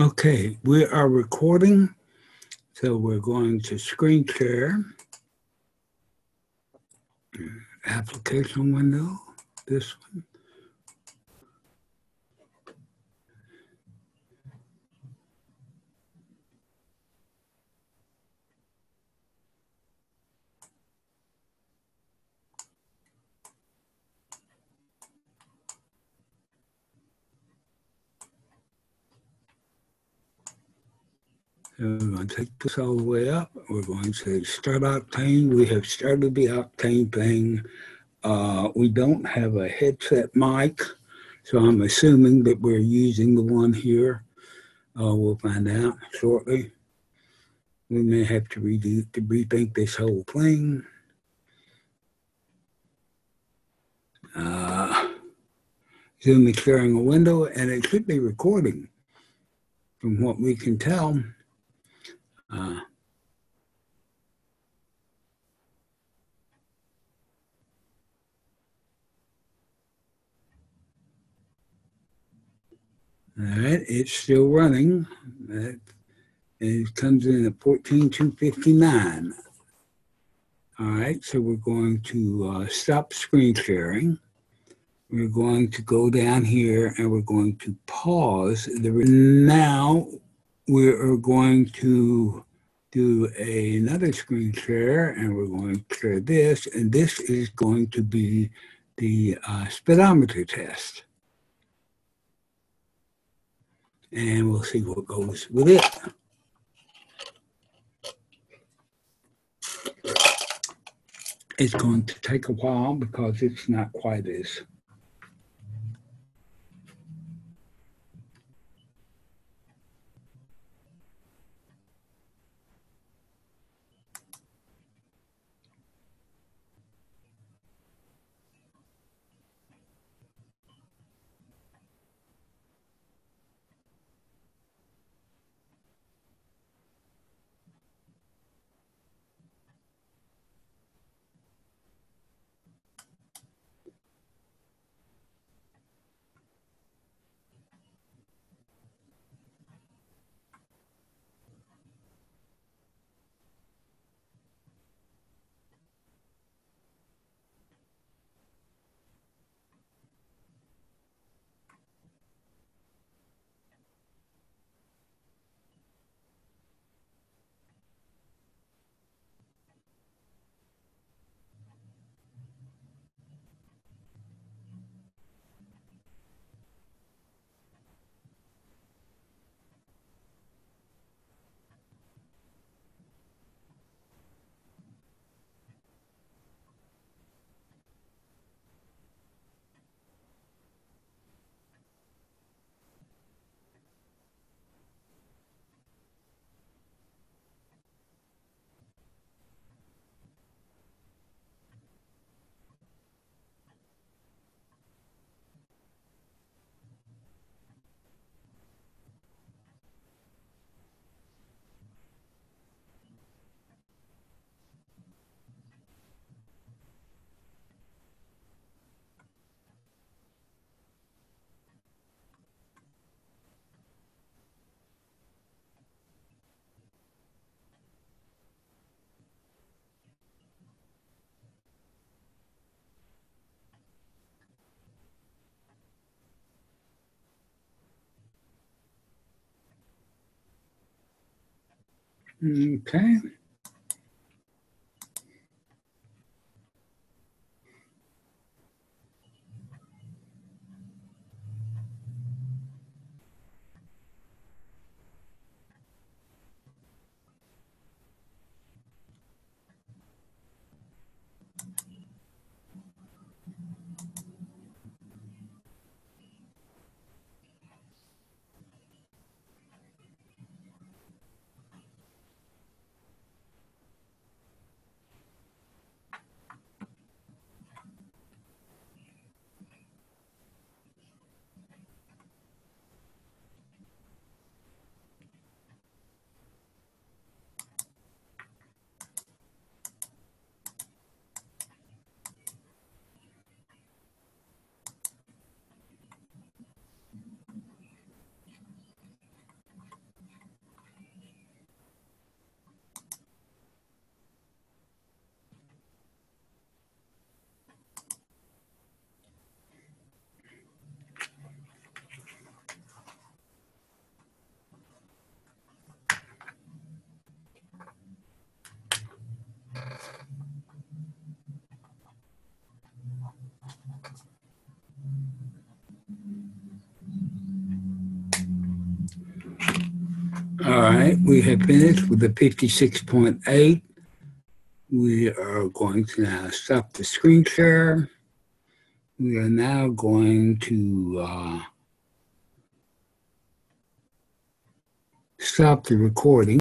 Okay, we are recording, so we're going to screen share. Application window, this one. So we're going to take this all the way up. We're going to start Octane. We have started the Octane thing. We don't have a headset mic, so I'm assuming that we're using the one here. We'll find out shortly. We may have to rethink this whole thing. Zoom is sharing a window, and it should be recording from what we can tell. All right, it's still running. It comes in at 14,259. All right, so we're going to stop screen sharing. We're going to go down here and we're going to pause. Now we are going to do another screen share, and we're going to share this, and this is going to be the speedometer test. And we'll see what goes with it. It's going to take a while because it's not quite as okay. All right, we have finished with the 56.8. We are going to now stop the screen share. We are now going to stop the recording.